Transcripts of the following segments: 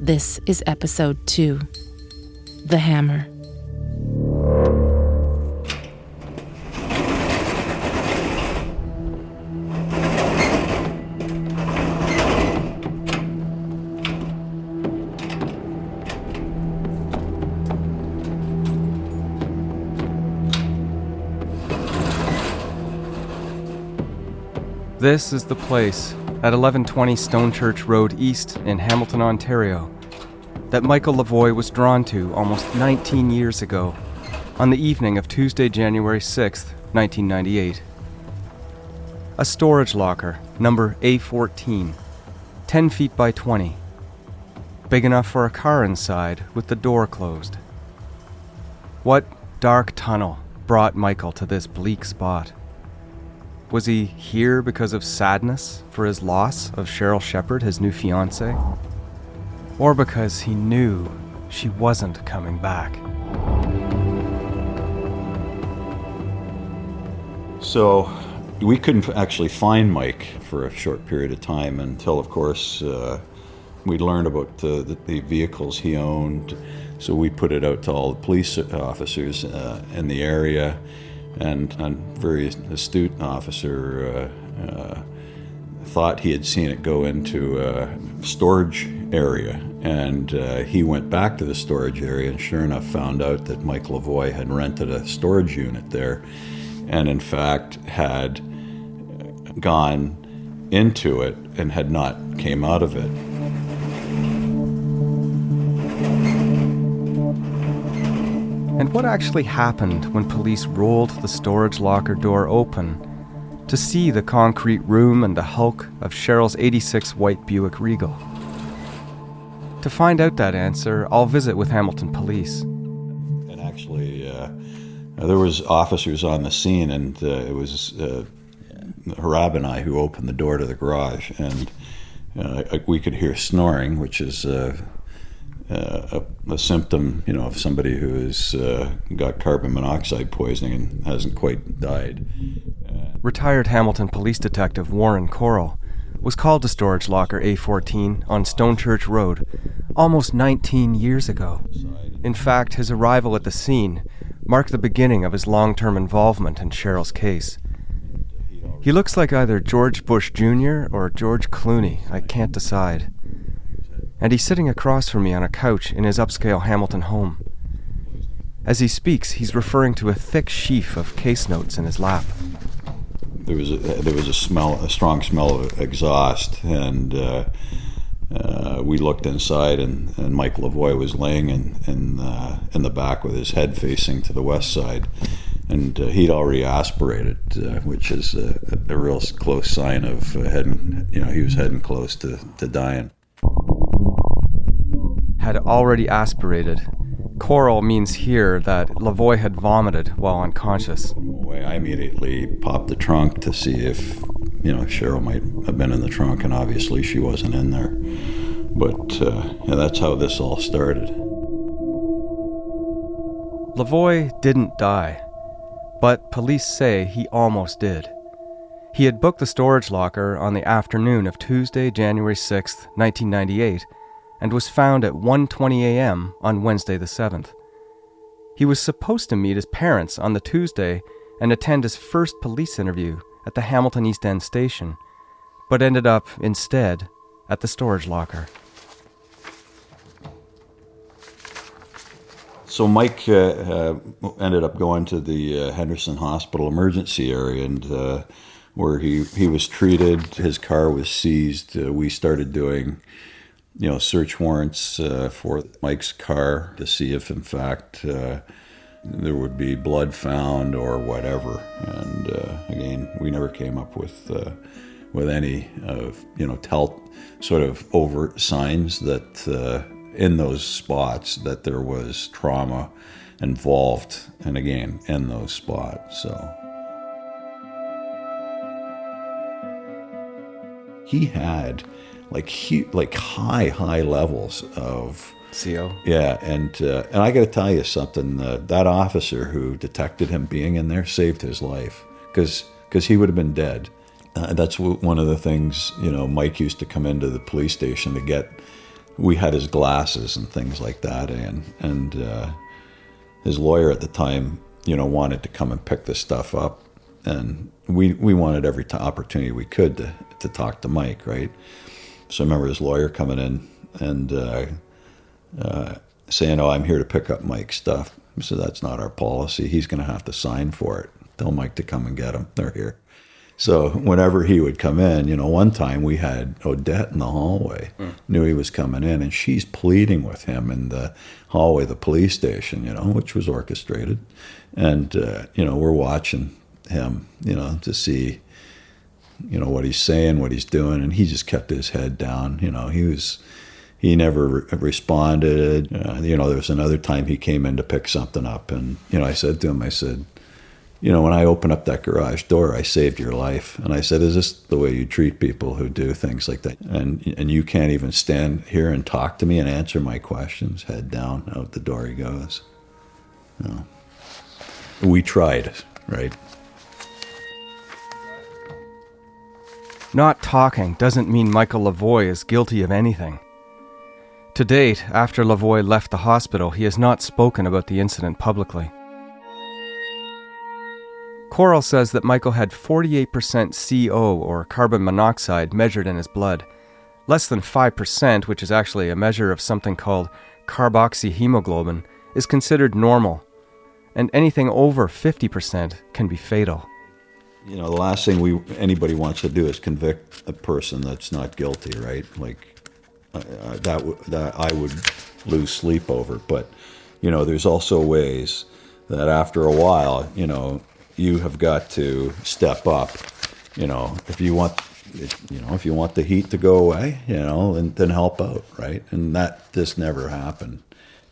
This is episode 2, The Hammer. This is the place at 1120 Stonechurch Road East in Hamilton, Ontario, that Michael Lavoie was drawn to almost 19 years ago on the evening of Tuesday, January 6th, 1998. A storage locker, number A14, 10 feet by 20, big enough for a car inside with the door closed. What dark tunnel brought Michael to this bleak spot? Was he here because of sadness for his loss of Sheryl Sheppard, his new fiancé? Or because he knew she wasn't coming back? So we couldn't actually find Mike for a short period of time until, of course, we learned about the vehicles he owned. So we put it out to all the police officers in the area. And a very astute officer thought he had seen it go into a storage area. And he went back to the storage area and sure enough found out that Mike Lavoie had rented a storage unit there and in fact had gone into it and had not came out of it. And what actually happened when police rolled the storage locker door open to see the concrete room and the hulk of Cheryl's '86 white Buick Regal? To find out that answer, I'll visit with Hamilton Police. And actually, there was officers on the scene, and it was Harab and I who opened the door to the garage, and we could hear snoring, which is a symptom, of somebody who has got carbon monoxide poisoning and hasn't quite died. Retired Hamilton Police Detective Warren Corll was called to storage locker A14 on Stonechurch Road almost 19 years ago. In fact, his arrival at the scene marked the beginning of his long-term involvement in Cheryl's case. He looks like either George Bush Jr. or George Clooney, I can't decide. And he's sitting across from me on a couch in his upscale Hamilton home. As he speaks, he's referring to a thick sheaf of case notes in his lap. There was a strong smell of exhaust, and we looked inside, and Mike Lavoie was laying in the back with his head facing to the west side, and he'd already aspirated, which is a real close sign of he was heading close to dying. Had already aspirated. Corll means here that Lavoie had vomited while unconscious. I immediately popped the trunk to see if, Sheryl might have been in the trunk, and obviously she wasn't in there. But that's how this all started. Lavoie didn't die, but police say he almost did. He had booked the storage locker on the afternoon of Tuesday, January 6th, 1998, and was found at 1:20 a.m. on Wednesday the 7th. He was supposed to meet his parents on the Tuesday and attend his first police interview at the Hamilton East End station, but ended up, instead, at the storage locker. So Mike ended up going to the Henderson Hospital emergency area, and where he was treated. His car was seized. We started doing search warrants for Mike's car to see if, in fact, there would be blood found or whatever. And again, we never came up with any of sort of overt signs that in those spots that there was trauma involved. And again, in those spots. So he had high levels of CO. Yeah, and I got to tell you something. That officer who detected him being in there saved his life, because he would have been dead. That's one of the things, Mike used to come into the police station to get we had his glasses and things like that, and his lawyer at the time, wanted to come and pick this stuff up, and we wanted every opportunity we could to talk to Mike, right? So I remember his lawyer coming in and saying, "Oh, I'm here to pick up Mike's stuff." I said, "That's not our policy. He's going to have to sign for it. Tell Mike to come and get him. They're here." So whenever he would come in, one time we had Odette in the hallway, knew he was coming in, and she's pleading with him in the hallway of the police station, which was orchestrated. And, we're watching him, to see, what he's saying, what he's doing, and he just kept his head down. He never responded. There was another time he came in to pick something up, and, I said to him, when I opened up that garage door, I saved your life. And I said, "Is this the way you treat people who do things like that? And you can't even stand here and talk to me and answer my questions?" Head down, out the door he goes. We tried, right? Not talking doesn't mean Michael Lavoie is guilty of anything. To date, after Lavoie left the hospital, he has not spoken about the incident publicly. Coral says that Michael had 48% CO, or carbon monoxide, measured in his blood. Less than 5%, which is actually a measure of something called carboxyhemoglobin, is considered normal. And anything over 50% can be fatal. The last thing anybody wants to do is convict a person that's not guilty, right? Like, that I would lose sleep over. But, there's also ways that after a while, you have got to step up, if you want the heat to go away, and then help out, right? And this never happened.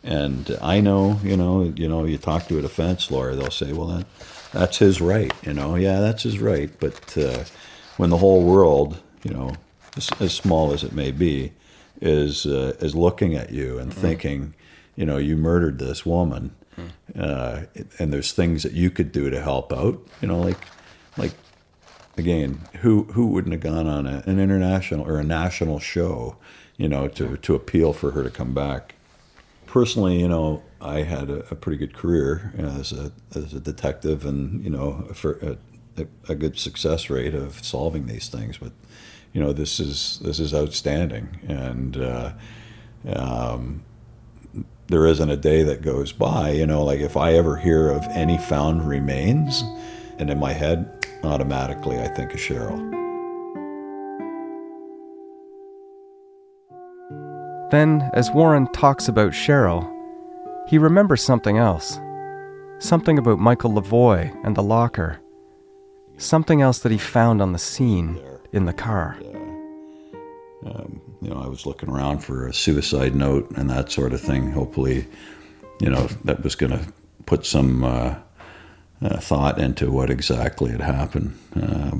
And I know, you talk to a defense lawyer, they'll say, "Well, that's his right," yeah, that's his right. But when the whole world, as small as it may be, is looking at you and thinking, you murdered this woman, and there's things that you could do to help out, like again, who wouldn't have gone on an international or a national show, to appeal for her to come back. Personally, I had a pretty good career as a detective, and for a good success rate of solving these things. But this is outstanding, and there isn't a day that goes by, like if I ever hear of any found remains, and in my head, automatically I think of Sheryl. Then, as Warren talks about Sheryl, he remembers something else. Something about Michael Lavoie and the locker. Something else that he found on the scene in the car. I was looking around for a suicide note and that sort of thing. Hopefully, that was going to put some thought into what exactly had happened.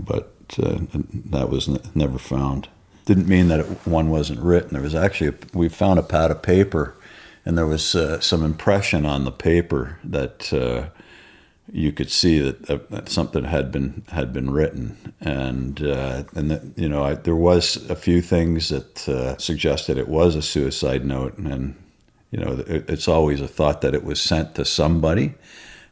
But that was never found. Didn't mean that one wasn't written. There was actually, we found a pad of paper, and there was some impression on the paper that you could see that something had been written, and there was a few things that suggested it was a suicide note, and it's always a thought that it was sent to somebody.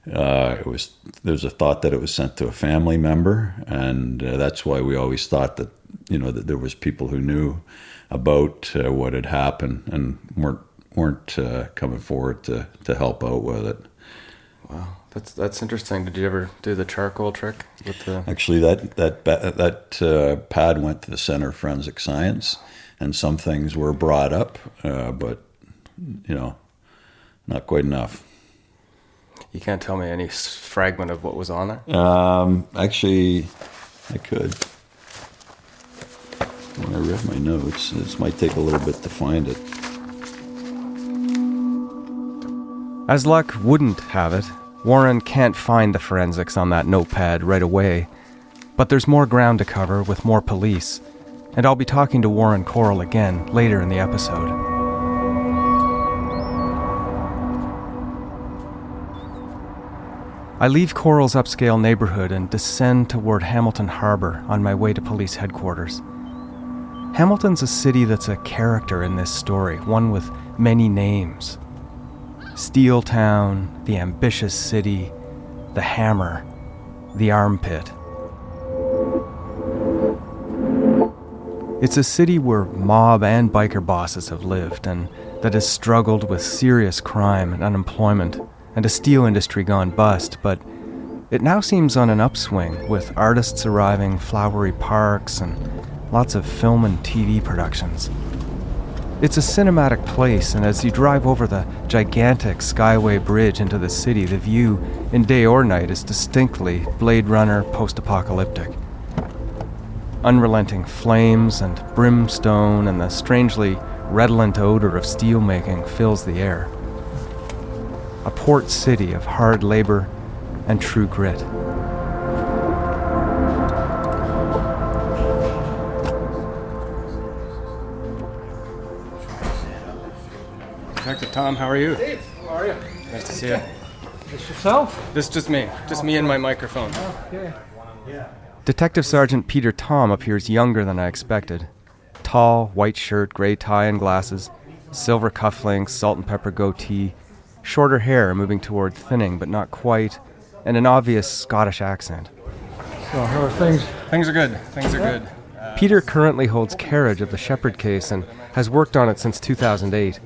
There's a thought that it was sent to a family member, and that's why we always thought that that there was people who knew about what had happened and weren't coming forward to help out with it. Wow. That's interesting. Did you ever do the charcoal trick with the? Actually, that pad went to the Center of Forensic Science, and some things were brought up, but not quite enough. You can't tell me any fragment of what was on there? Actually, I could. When I read my notes, this might take a little bit to find it. As luck wouldn't have it, Warren can't find the forensics on that notepad right away. But there's more ground to cover with more police, and I'll be talking to Warren Coral again later in the episode. I leave Coral's upscale neighborhood and descend toward Hamilton Harbor on my way to police headquarters. Hamilton's a city that's a character in this story, one with many names. Steel Town, the ambitious city, the hammer, the armpit. It's a city where mob and biker bosses have lived, and that has struggled with serious crime and unemployment, and a steel industry gone bust, but it now seems on an upswing, with artists arriving, flowery parks, and lots of film and TV productions. It's a cinematic place, and as you drive over the gigantic Skyway Bridge into the city, the view, in day or night, is distinctly Blade Runner post-apocalyptic. Unrelenting flames and brimstone and the strangely redolent odor of steelmaking fills the air. A port city of hard labor and true grit. Detective Tom, how are you? Dave, how are you? Nice to see you. Just yourself? This is just me. Just me and my microphone. Okay. Detective Sergeant Peter Tom appears younger than I expected. Tall, white shirt, gray tie and glasses, silver cufflinks, salt and pepper goatee, shorter hair moving toward thinning but not quite, and an obvious Scottish accent. So how are things? Things are good. Things are good. Peter currently holds carriage of the Sheppard case and has worked on it since 2008,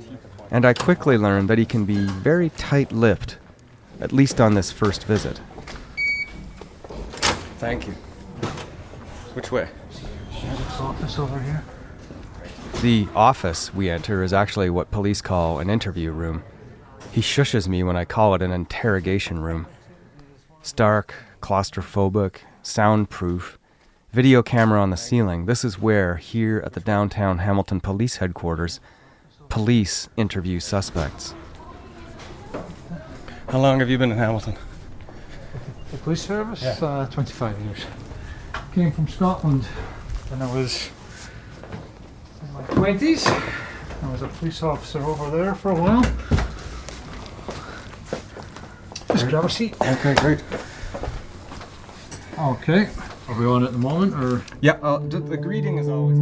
and I quickly learned that he can be very tight-lipped, at least on this first visit. Thank you. Which way? Sheriff's office over here. The office we enter is actually what police call an interview room. He shushes me when I call it an interrogation room. Stark, claustrophobic, soundproof, video camera on the ceiling. This is where, here at the downtown Hamilton Police Headquarters, police interview suspects. How long have you been in Hamilton? The police service? 25 years. Came from Scotland when I was in my 20s. I was a police officer over there for a while. Just grab a seat. Okay, great. Okay. Are we on at the moment, or? Yeah, the greeting is always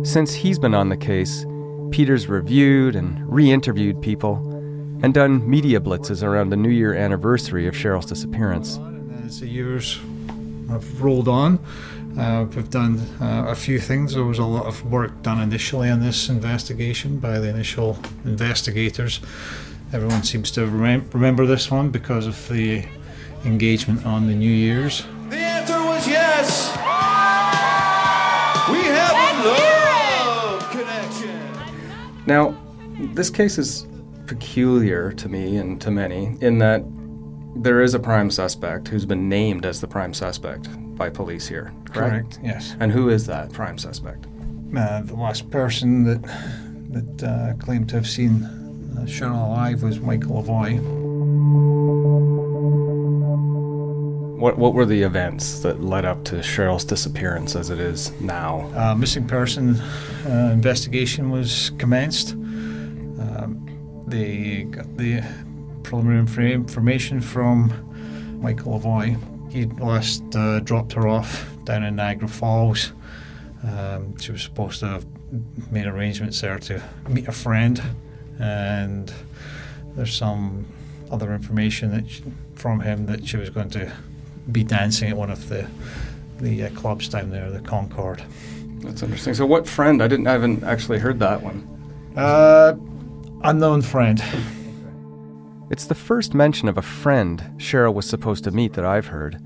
Since he's been on the case, Peter's reviewed and re-interviewed people and done media blitzes around the New Year anniversary of Cheryl's disappearance. And as the years have rolled on, we've done a few things. There was a lot of work done initially on this investigation by the initial investigators. Everyone seems to remember this one because of the engagement on the New Year's. The answer was yes. We have a love connection. Now, this case is peculiar to me and to many in that there is a prime suspect who's been named as the prime suspect by police here, correct? Yes. And who is that prime suspect? The last person that claimed to have seen Sheryl alive was Michael Lavoie. What were the events that led up to Cheryl's disappearance as it is now? Missing person investigation was commenced. They got the preliminary information from Michael Lavoie. He last dropped her off down in Niagara Falls. She was supposed to have made arrangements there to meet a friend, and there's some other information from him that she was going to be dancing at one of the clubs down there, the Concord. That's interesting. So what friend? I haven't actually heard that one. Unknown friend. It's the first mention of a friend Sheryl was supposed to meet that I've heard.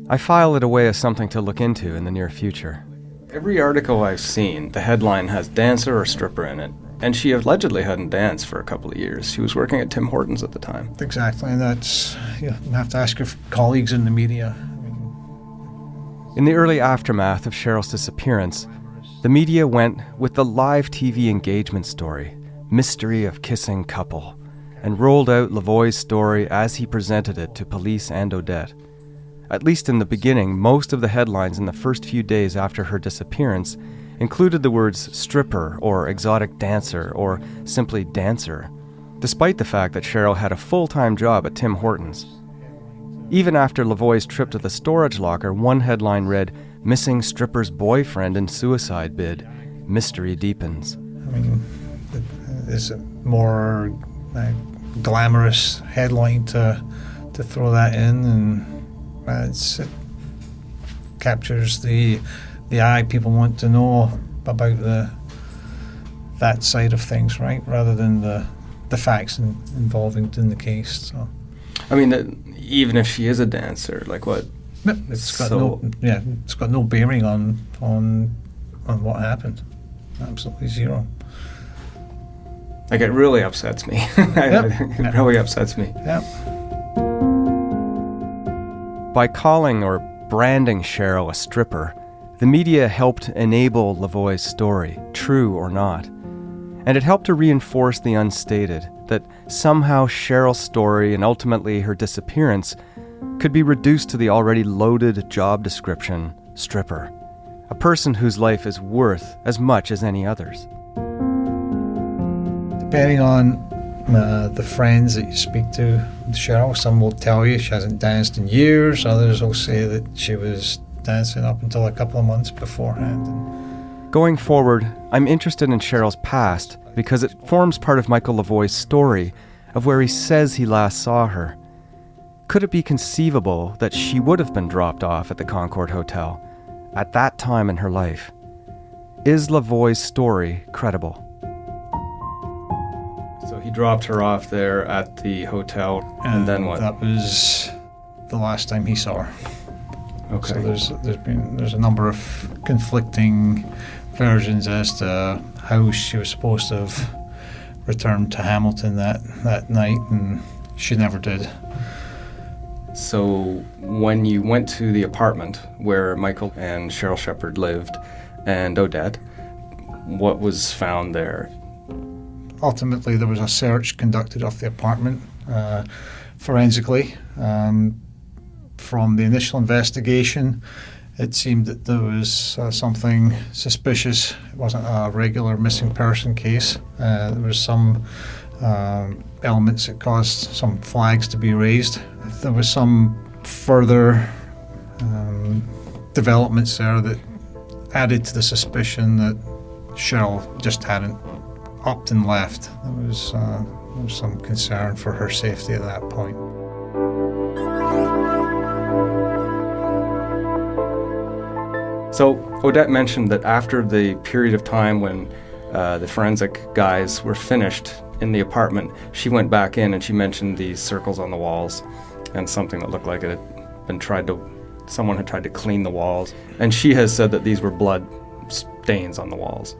I file it away as something to look into in the near future. Every article I've seen, the headline has dancer or stripper in it. And she allegedly hadn't danced for a couple of years. She was working at Tim Hortons at the time. Exactly, and that's, you have to ask your colleagues in the media. In the early aftermath of Cheryl's disappearance, the media went with the live TV engagement story, Mystery of Kissing Couple, and rolled out Lavoie's story as he presented it to police and Odette. At least in the beginning, most of the headlines in the first few days after her disappearance included the words stripper or exotic dancer or simply dancer, despite the fact that Sheryl had a full-time job at Tim Hortons. Even after Lavoie's trip to the storage locker, one headline read, missing stripper's boyfriend and suicide bid. Mystery deepens. I mean, is it more glamorous headline to throw that in, and it captures the eye. People want to know about that side of things, right, rather than the facts involving in the case. So, I mean, even if she is a dancer, like what? It's got no bearing on what happened. Absolutely zero. Like, it really upsets me. It really upsets me. Yeah. By calling or branding Sheryl a stripper, the media helped enable Lavoie's story, true or not. And it helped to reinforce the unstated, that somehow Sheryl's story and ultimately her disappearance could be reduced to the already loaded job description, stripper, a person whose life is worth as much as any other's. Depending on the friends that you speak to, Sheryl, some will tell you she hasn't danced in years, others will say that she was dancing up until a couple of months beforehand. Going forward, I'm interested in Sheryl's past because it forms part of Michael Lavoie's story of where he says he last saw her. Could it be conceivable that she would have been dropped off at the Concord Hotel at that time in her life? Is Lavoie's story credible? So he dropped her off there at the hotel, and then what? That was the last time he saw her. Okay. So there's a number of conflicting versions as to how she was supposed to have returned to Hamilton that night, and she never did. So when you went to the apartment where Michael and Sheryl Sheppard lived, and Odette, what was found there? Ultimately, there was a search conducted of the apartment forensically. From the initial investigation, it seemed that there was something suspicious. It wasn't a regular missing person case. There was some elements that caused some flags to be raised. There was some further developments there that added to the suspicion that Sheryl just hadn't upped and left. There was some concern for her safety at that point. So Odette mentioned that after the period of time when the forensic guys were finished in the apartment, she went back in and she mentioned these circles on the walls and something that looked like it had been someone had tried to clean the walls. And she has said that these were blood stains on the walls.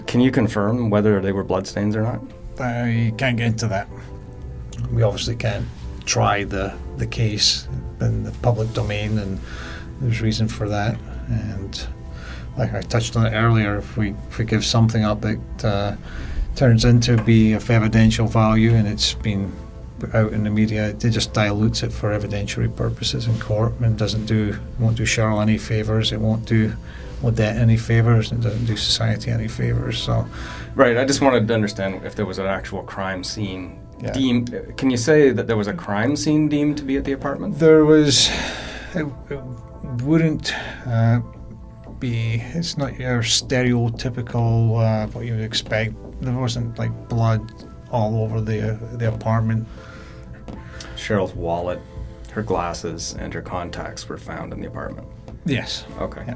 Can you confirm whether they were blood stains or not? I can't get into that. We obviously can't try the case in the public domain, and there's reason for that. And like I touched on it earlier, if we give something up that turns into be of evidential value and it's been put out in the media, it just dilutes it for evidentiary purposes in court and won't do Sheryl any favors. It won't do Odette any favors. It doesn't do society any favors. So, right. I just wanted to understand if there was an actual crime scene deemed. Can you say that there was a crime scene deemed to be at the apartment? There was. It wouldn't be. It's not your stereotypical what you would expect. There wasn't like blood all over the apartment. Sheryl's wallet, her glasses, and her contacts were found in the apartment. Yes. Okay. Yeah.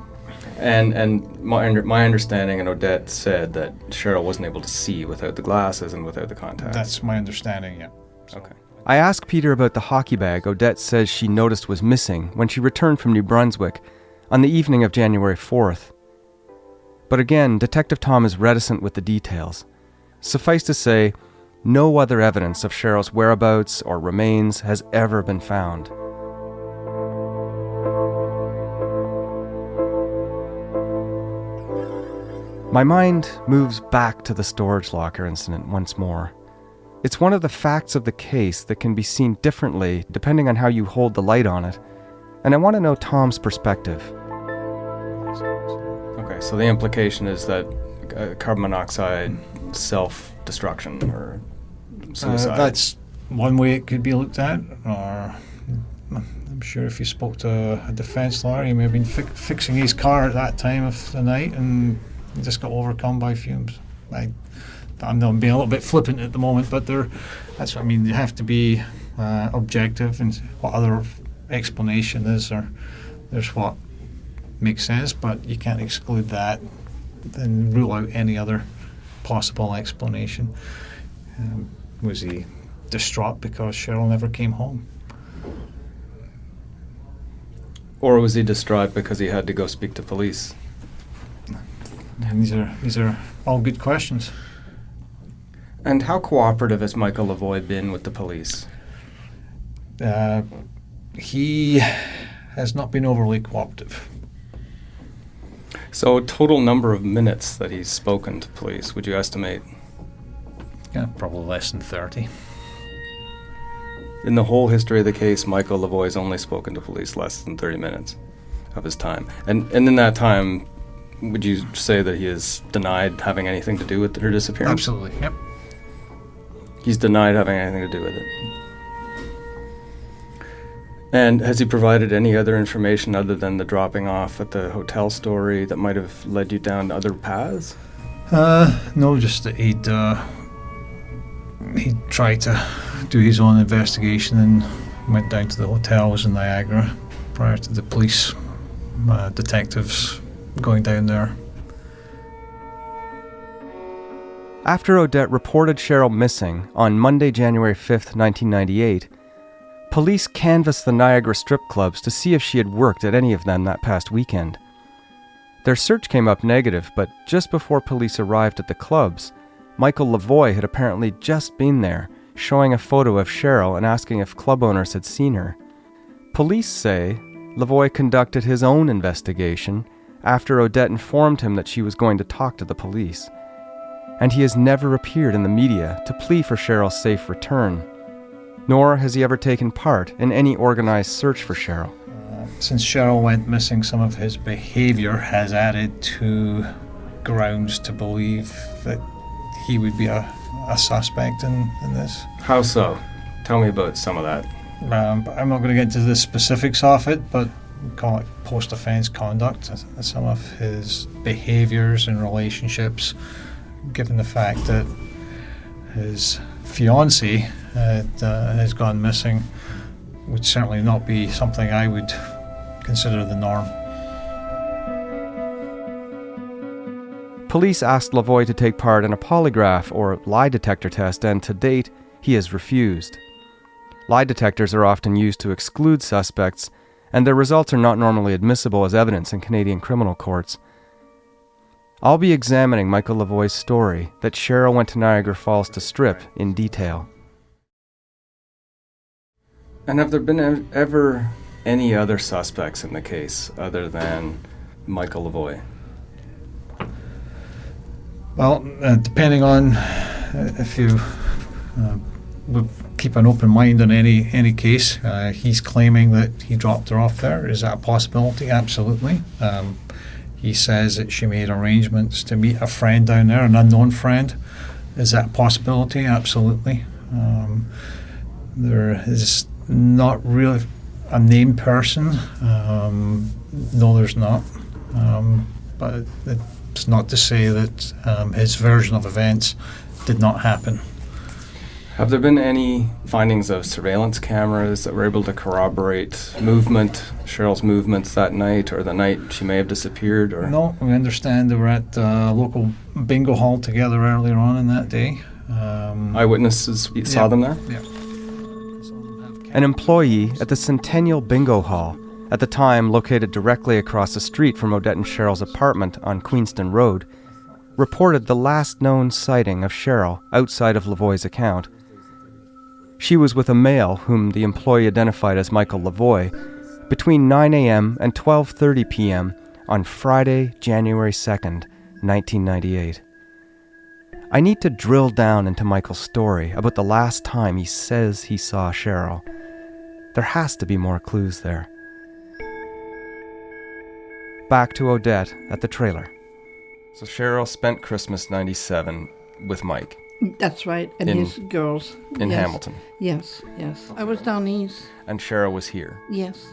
And my understanding, and Odette said that Sheryl wasn't able to see without the glasses and without the contacts. That's my understanding. Yeah. So. Okay. I asked Peter about the hockey bag Odette says she noticed was missing when she returned from New Brunswick on the evening of January 4th. But again, Detective Tom is reticent with the details. Suffice to say, no other evidence of Sheryl's whereabouts or remains has ever been found. My mind moves back to the storage locker incident once more. It's one of the facts of the case that can be seen differently depending on how you hold the light on it, and I want to know Tom's perspective. Okay, so the implication is that carbon monoxide self-destruction or suicide. That's one way it could be looked at, or I'm sure if you spoke to a defence lawyer, he may have been fixing his car at that time of the night and just got overcome by fumes. I'm being a little bit flippant at the moment, but that's what I mean. You have to be objective and what other explanation is, or there's what makes sense, but you can't exclude that and rule out any other possible explanation. Was he distraught because Sheryl never came home? Or was he distraught because he had to go speak to police? And these are all good questions. And how cooperative has Michael Lavoie been with the police? He has not been overly cooperative. So total number of minutes that he's spoken to police, would you estimate? Yeah, probably less than 30. In the whole history of the case, Michael Lavoie's only spoken to police less than 30 minutes of his time. And in that time, would you say that he has denied having anything to do with her disappearance? Absolutely, yep. He's denied having anything to do with it. And has he provided any other information other than the dropping off at the hotel story that might have led you down other paths? No, just that he'd tried to do his own investigation and went down to the hotels in Niagara prior to the police detectives going down there. After Odette reported Sheryl missing on Monday, January 5th, 1998, police canvassed the Niagara strip clubs to see if she had worked at any of them that past weekend. Their search came up negative, but just before police arrived at the clubs, Michael Lavoie had apparently just been there, showing a photo of Sheryl and asking if club owners had seen her. Police say Lavoie conducted his own investigation after Odette informed him that she was going to talk to the police, and he has never appeared in the media to plea for Sheryl's safe return, nor has he ever taken part in any organized search for Sheryl. Since Sheryl went missing, some of his behaviour has added to grounds to believe that he would be a suspect in this. How so? Tell me about some of that. I'm not going to get into the specifics of it, but we call it post-offence conduct. Some of his behaviours and relationships, given the fact that his fiancé has gone missing, would certainly not be something I would consider the norm. Police asked Lavoie to take part in a polygraph or lie detector test, and to date, he has refused. Lie detectors are often used to exclude suspects, and their results are not normally admissible as evidence in Canadian criminal courts. I'll be examining Michael Lavoie's story that Sheryl went to Niagara Falls to strip in detail. And have there been ever any other suspects in the case other than Michael Lavoie? Well, depending on if you would keep an open mind on any case, he's claiming that he dropped her off there. Is that a possibility? Absolutely. He says that she made arrangements to meet a friend down there, an unknown friend. Is that a possibility? Absolutely. There is not really a named person. No, there's not. But it's not to say that his version of events did not happen. Have there been any findings of surveillance cameras that were able to corroborate Sheryl's movements that night or the night she may have disappeared? Or No, we understand they were at the local bingo hall together earlier on in that day. Eyewitnesses saw them there? Yeah. An employee at the Centennial Bingo Hall, at the time located directly across the street from Odette and Sheryl's apartment on Queenston Road, reported the last known sighting of Sheryl outside of Lavoie's account. She was with a male whom the employee identified as Michael Lavoie between 9 a.m. and 12:30 p.m. on Friday, January 2nd, 1998. I need to drill down into Michael's story about the last time he says he saw Sheryl. There has to be more clues there. Back to Odette at the trailer. So Sheryl spent Christmas '97 with Mike. That's right, and In- his girls. in Yes. Hamilton. Yes. I was down east. And Sheryl was here. Yes.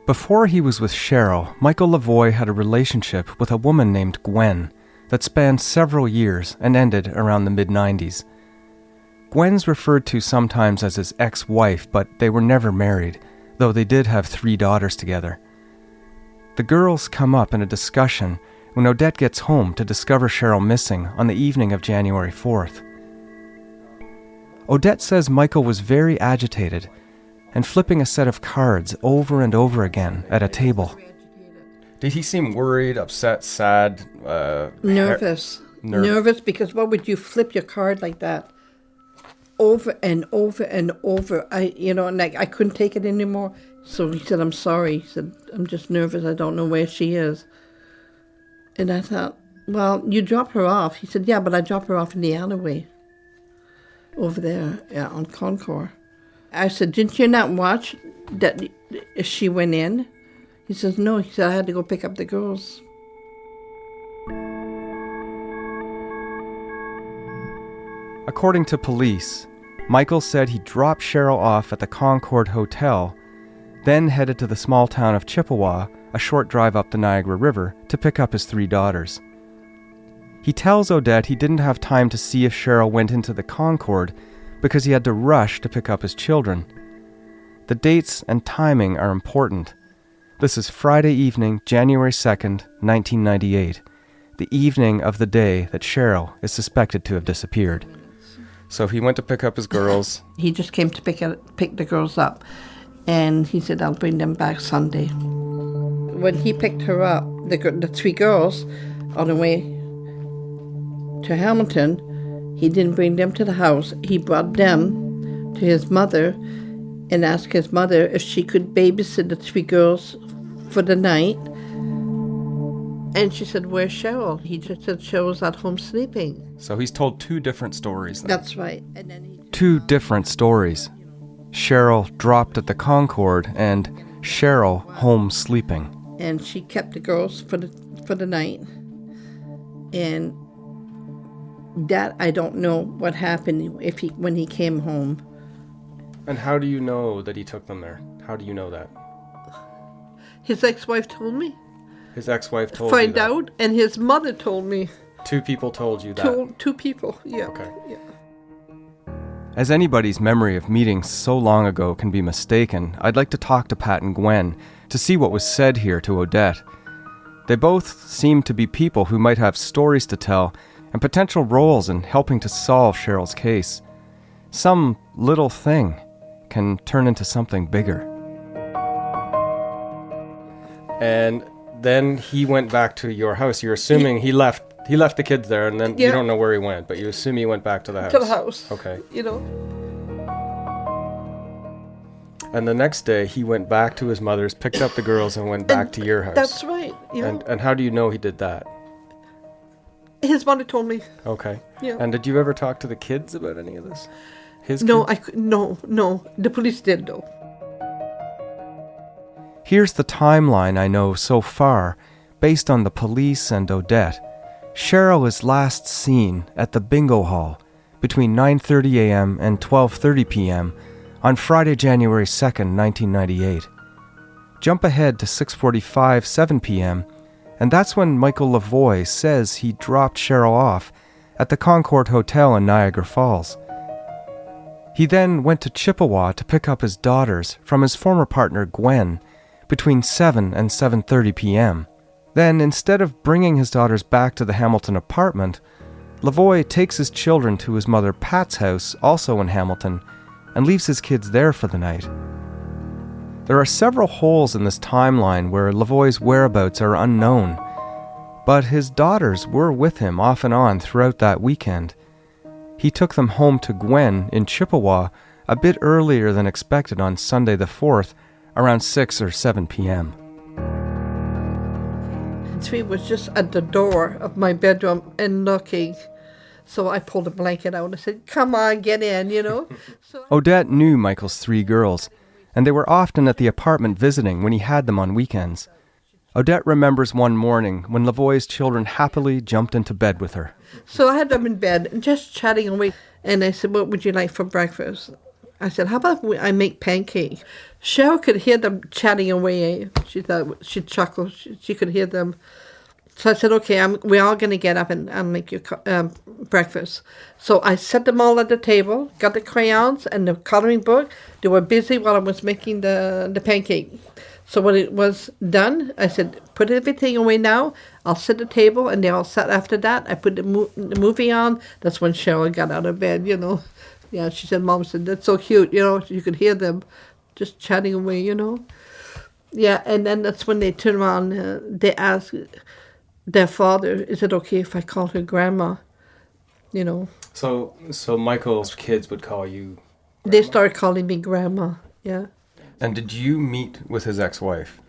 Before he was with Sheryl, Michael Lavoie had a relationship with a woman named Gwen that spanned several years and ended around the mid-90s. Gwen's referred to sometimes as his ex-wife, but they were never married, though they did have 3 daughters together. The girls come up in a discussion when Odette gets home to discover Sheryl missing on the evening of January 4th. Odette says Michael was very agitated and flipping a set of cards over and over again at a table. Did he seem worried, upset, sad? Nervous. Nervous because what would you flip your card like that? Over and over and over. I couldn't take it anymore. So he said, I'm sorry. He said, I'm just nervous. I don't know where she is. And I thought, well, you drop her off. He said, yeah, but I drop her off in the alleyway. Over there, on Concord. I said, didn't you not watch that she went in? He says, no. He said, I had to go pick up the girls. According to police, Michael said he dropped Sheryl off at the Concord Hotel, then headed to the small town of Chippewa, a short drive up the Niagara River, to pick up his 3 daughters. He tells Odette he didn't have time to see if Sheryl went into the Concord because he had to rush to pick up his children. The dates and timing are important. This is Friday evening, January 2nd, 1998, the evening of the day that Sheryl is suspected to have disappeared. So he went to pick up his girls. He just came to pick the girls up. And he said, I'll bring them back Sunday. When he picked her up, the 3 girls, on the way to Hamilton, he didn't bring them to the house. He brought them to his mother and asked his mother if she could babysit the 3 girls for the night. And she said, where's Sheryl? He just said Cheryl's at home sleeping. So he's told 2 different stories then. That's right. And then 2 different stories. Sheryl dropped at the Concord and Sheryl home sleeping. And she kept the girls for the night. And that I don't know what happened when he came home. And how do you know that he took them there? How do you know that? His ex-wife told me. His ex-wife told you Find that? out, and his mother told me. 2 people told you that? 2 people, yeah. Okay. Yeah. As anybody's memory of meetings so long ago can be mistaken, I'd like to talk to Pat and Gwen to see what was said here to Odette. They both seem to be people who might have stories to tell and potential roles in helping to solve Cheryl's case. Some little thing can turn into something bigger. And then he went back to your house. You're assuming he left the kids there, and then you don't know where he went, but you assume he went back to the house. To the house. Okay. And the next day, he went back to his mother's, picked up the girls, and went back to your house. That's right. Yeah. And how do you know he did that? His mother told me. Okay. Yeah. And did you ever talk to the kids about any of this? No, kids? no. The police did, though. Here's the timeline I know so far, based on the police and Odette. Sheryl is last seen at the bingo hall between 9:30 a.m. and 12:30 p.m. on Friday, January 2nd, 1998. Jump ahead to 6:45, 7 p.m., and that's when Michael Lavoie says he dropped Sheryl off at the Concord Hotel in Niagara Falls. He then went to Chippewa to pick up his daughters from his former partner Gwen between 7 and 7:30 p.m. Then, instead of bringing his daughters back to the Hamilton apartment, Lavoie takes his children to his mother Pat's house, also in Hamilton, and leaves his kids there for the night. There are several holes in this timeline where Lavoie's whereabouts are unknown, but his daughters were with him off and on throughout that weekend. He took them home to Gwen in Chippewa a bit earlier than expected on Sunday the 4th, around 6 or 7 p.m. 3 was just at the door of my bedroom and knocking. So I pulled a blanket out and said, come on, get in, So Odette knew Michael's 3 girls, and they were often at the apartment visiting when he had them on weekends. Odette remembers one morning when Lavoie's children happily jumped into bed with her. So I had them in bed, just chatting away. And I said, what would you like for breakfast? I said, how about I make pancakes? Sheryl could hear them chatting away. She thought, she'd chuckle. She could hear them. So I said, okay, we're all going to get up and make you breakfast. So I set them all at the table, got the crayons and the coloring book. They were busy while I was making the pancake. So when it was done, I said, put everything away now. I'll set the table, and they all sat after that. I put the movie on. That's when Sheryl got out of bed, you know. Yeah, she said, Mom said, that's so cute, you know. You could hear them just chatting away, you know. Yeah, and then that's when they turn around. They ask their father, is it okay if I call her grandma? You know. So Michael's kids would call you grandma? They started calling me grandma, yeah. And did you meet with his ex-wife?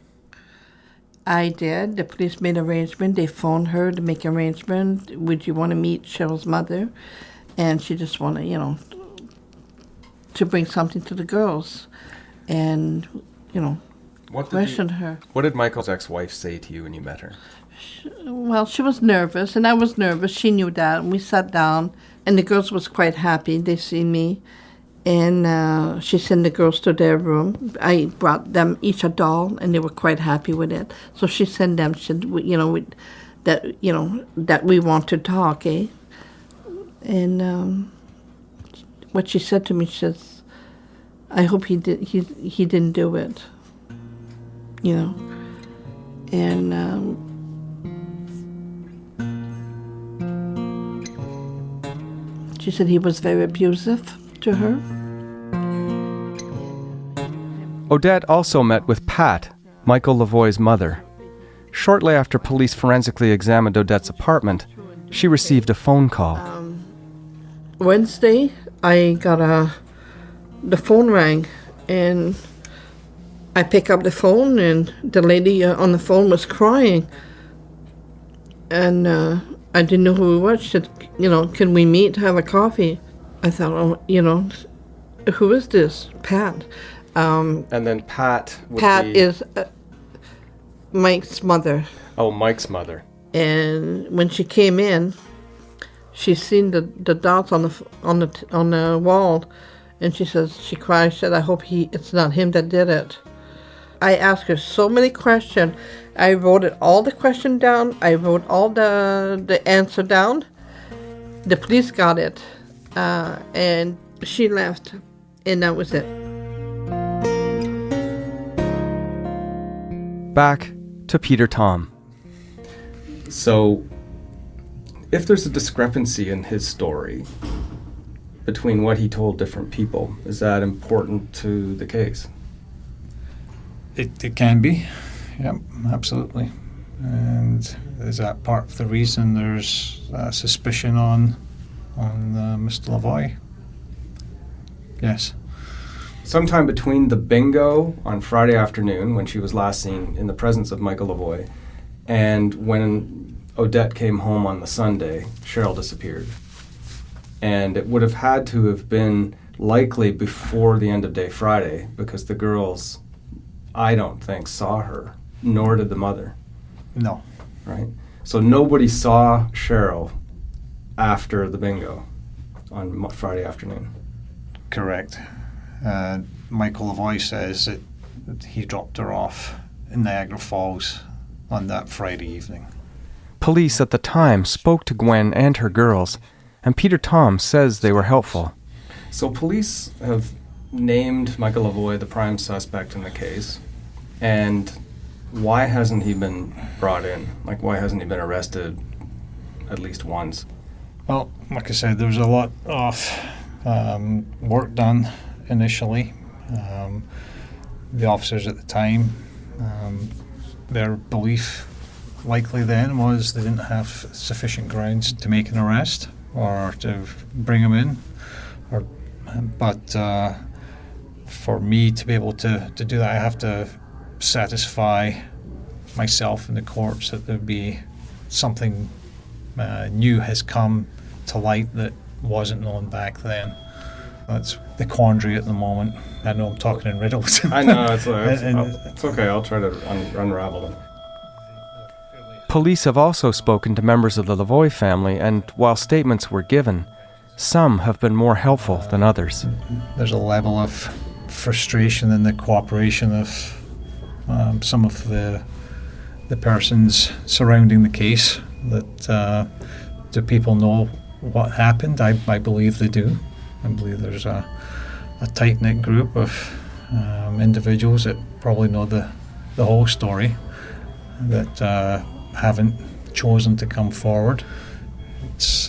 I did. The police made arrangement. They phoned her to make arrangement. Would you want to meet Cheryl's mother? And she just wanted, you know, to bring something to the girls. And, you know, questioned her. What did Michael's ex-wife say to you when you met her? Well, she was nervous, and I was nervous. She knew that. And we sat down, and the girls was quite happy. They see me. And she sent the girls to their room. I brought them each a doll, and they were quite happy with it. So she sent them, she said, that we want to talk, eh? And what she said to me, she says, I hope he didn't do it, you know. And she said he was very abusive to her. Odette also met with Pat, Michael Lavoie's mother. Shortly after police forensically examined Odette's apartment, she received a phone call. Wednesday, I got the phone rang, and I pick up the phone, and the lady on the phone was crying. And I didn't know who it was. She said, you know, can we meet, have a coffee? I thought, oh, you know, who is this? Pat. And then Pat is Mike's mother. Oh, Mike's mother. And when she came in, she seen the dots on the wall, and she says, she cried. She said, I hope it's not him that did it. I asked her so many questions. I wrote all the question down. I wrote all the answer down. The police got it. And she left, and that was it. Back to Peter Tom. So, if there's a discrepancy in his story between what he told different people, is that important to the case? It can be, yeah, absolutely. And is that part of the reason there's suspicion on Mr. Lavoie? Yes. Sometime between the bingo on Friday afternoon, when she was last seen in the presence of Michael Lavoie, and when Odette came home on the Sunday, Sheryl disappeared. And it would have had to have been likely before the end of day Friday, because the girls, I don't think, saw her, nor did the mother. No. Right? So nobody saw Sheryl after the bingo on Friday afternoon. Correct. Michael Lavoie says that he dropped her off in Niagara Falls on that Friday evening. Police at the time spoke to Gwen and her girls, and Peter Tom says they were helpful. So police have named Michael Lavoie the prime suspect in the case, and why hasn't he been brought in? Like, why hasn't he been arrested at least once? Well, like I said, there was a lot of work done initially. The officers at the time, their belief likely then was they didn't have sufficient grounds to make an arrest or to bring him in. But for me to be able to do that, I have to satisfy myself in the courts that there'd be something new has come to light that wasn't known back then. That's the quandary at the moment. I know I'm talking in riddles. I know, it's okay. I'll try to unravel them. Police have also spoken to members of the Lavoie family, and while statements were given, some have been more helpful than others. There's a level of frustration in the cooperation of some of the persons surrounding the case. That do people know what happened? I believe they do. I believe there's a tight-knit group of individuals that probably know the whole story, that haven't chosen to come forward. It's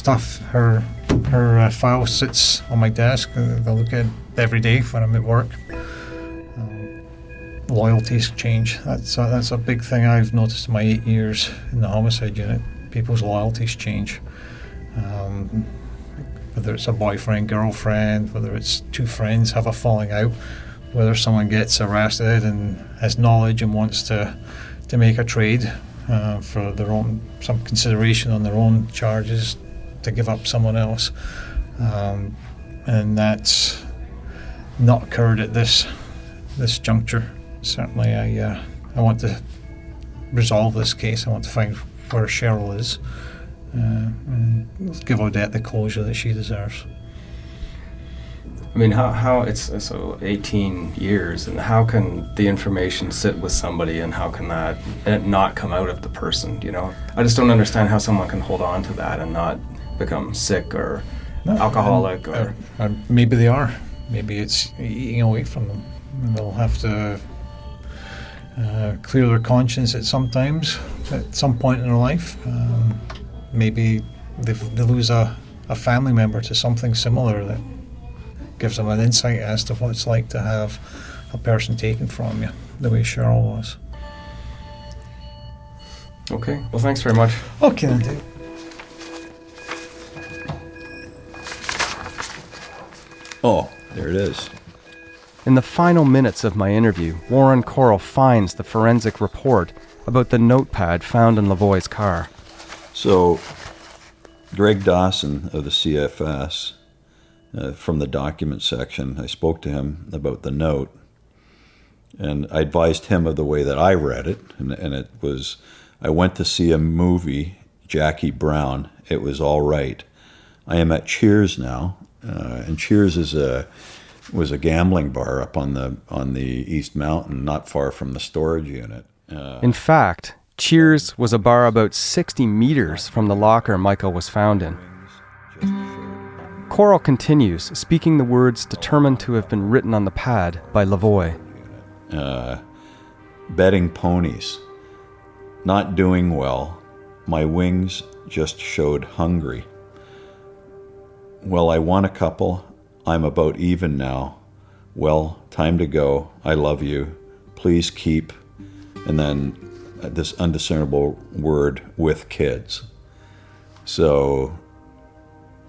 tough. Her file sits on my desk. I look at it every day when I'm at work. Loyalties change. That's a big thing I've noticed in my 8 years in the homicide unit. People's loyalties change. Whether it's a boyfriend, girlfriend, whether it's two friends have a falling out, whether someone gets arrested and has knowledge and wants to make a trade for their own, some consideration on their own charges, to give up someone else, and that's not occurred at this juncture. Certainly, I want to resolve this case. I want to find where Sheryl is, and give Odette the closure that she deserves. I mean, how it's so 18 years, and how can the information sit with somebody, and how can that not come out of the person, you know? I just don't understand how someone can hold on to that and not become sick or alcoholic. Or maybe they are. Maybe it's eating away from them. And they'll have to clear their conscience at some point in their life. Maybe they lose a family member to something similar that gives them an insight as to what it's like to have a person taken from you, the way Sheryl was. Okay, well, thanks very much. Okay, then, Dave. Oh, there it is. In the final minutes of my interview, Warren Corll finds the forensic report about the notepad found in Lavoie's car. So, Greg Dawson of the CFS, from the document section, I spoke to him about the note, and I advised him of the way that I read it, and it was, I went to see a movie, Jackie Brown, it was all right. I am at Cheers now, and Cheers was a gambling bar up on the East Mountain, not far from the storage unit. In fact, Cheers was a bar about 60 meters from the locker Michael was found in. Corll continues, speaking the words determined to have been written on the pad by Lavoie. Betting ponies. Not doing well. My wings just showed hungry. Well, I won a couple. I'm about even now. Well, time to go. I love you. Please keep. And then this undiscernible word, with kids. So,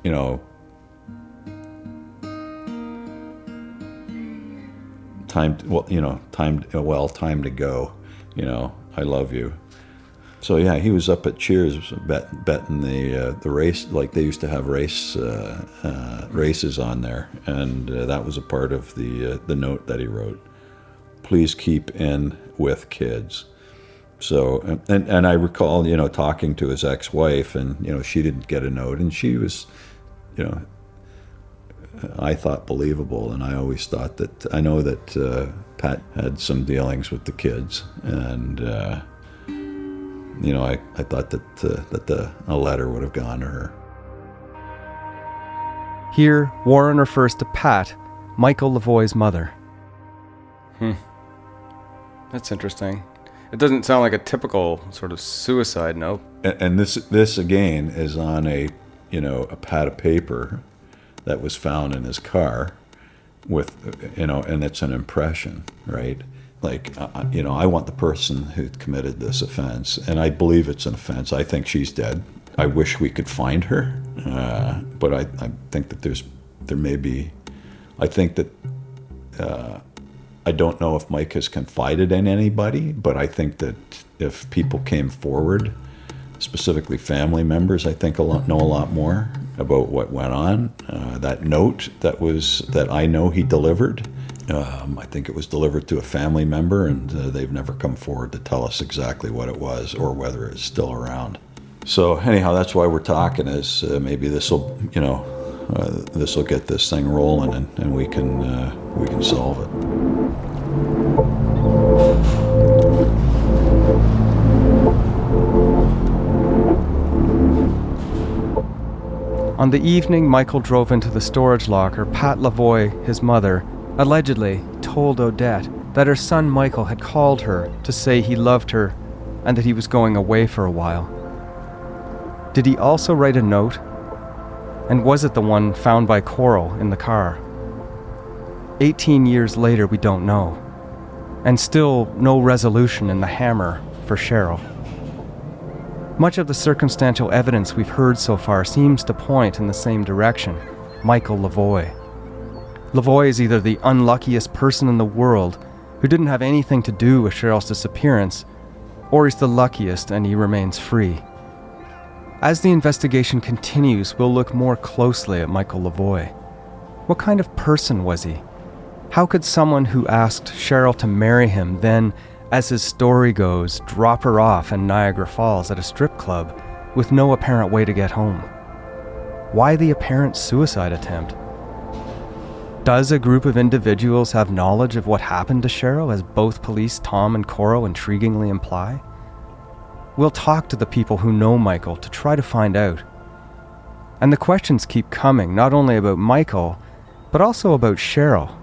you know, time to go. You know, I love you. So yeah, he was up at Cheers betting the race, like they used to have races on there, and that was a part of the note that he wrote. Please keep in with kids. So and I recall, you know, talking to his ex-wife, and you know, she didn't get a note, and she was, you know, I thought believable, and I always thought that, I know that Pat had some dealings with the kids, and you know, I thought that a letter would have gone to her. Here, Warren refers to Pat, Michael Lavoie's mother. That's interesting. It doesn't sound like a typical sort of suicide note. And this again is on a pad of paper that was found in his car with, you know, and it's an impression, right? Like, you know, I want the person who committed this offense, and I believe it's an offense. I think she's dead. I wish we could find her, but I think that there may be, I think that, I don't know if Mike has confided in anybody, but I think that if people came forward, specifically family members, I think know a lot more about what went on. That note that I know he delivered, I think it was delivered to a family member, and they've never come forward to tell us exactly what it was or whether it's still around. So anyhow, that's why we're talking, is maybe this will, this will get this thing rolling, and we can solve it. On the evening Michael drove into the storage locker, Pat Lavoie, his mother, allegedly told Odette that her son Michael had called her to say he loved her and that he was going away for a while. Did he also write a note? And was it the one found by Coral in the car? 18 years later, we don't know. And still no resolution in the hammer for Sheryl. Much of the circumstantial evidence we've heard so far seems to point in the same direction: Michael Lavoie. Lavoie is either the unluckiest person in the world who didn't have anything to do with Sheryl's disappearance, or he's the luckiest and he remains free. As the investigation continues, we'll look more closely at Michael Lavoie. What kind of person was he? How could someone who asked Sheryl to marry him then, as his story goes, drop her off in Niagara Falls at a strip club with no apparent way to get home? Why the apparent suicide attempt? Does a group of individuals have knowledge of what happened to Sheryl, as both police Tom and Coral intriguingly imply? We'll talk to the people who know Michael to try to find out. And the questions keep coming, not only about Michael, but also about Sheryl.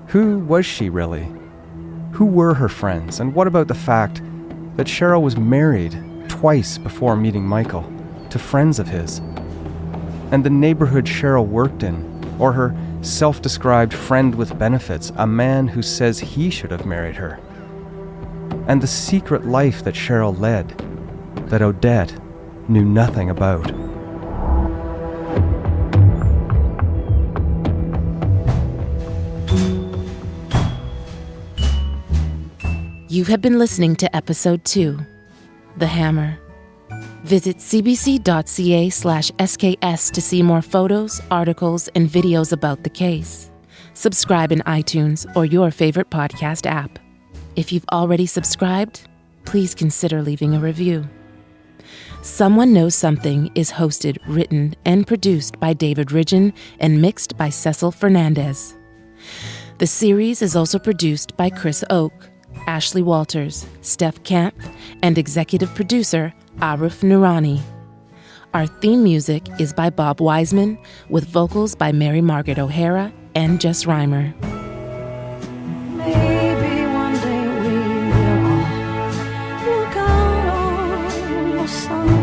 Who was she really? Who were her friends? And what about the fact that Sheryl was married twice before meeting Michael to friends of his? And the neighborhood Sheryl worked in, or her self-described friend with benefits, a man who says he should have married her. And the secret life that Sheryl led, that Odette knew nothing about. You have been listening to Episode 2, The Hammer. Visit cbc.ca/SKS to see more photos, articles, and videos about the case. Subscribe in iTunes or your favorite podcast app. If you've already subscribed, please consider leaving a review. Someone Knows Something is hosted, written, and produced by David Ridgen and mixed by Cecil Fernandez. The series is also produced by Chris Oak, Ashley Walters, Steph Camp, and executive producer Arif Noorani. Our theme music is by Bob Wiseman, with vocals by Mary Margaret O'Hara and Jess Reimer. Maybe one day we will all look out on the sun.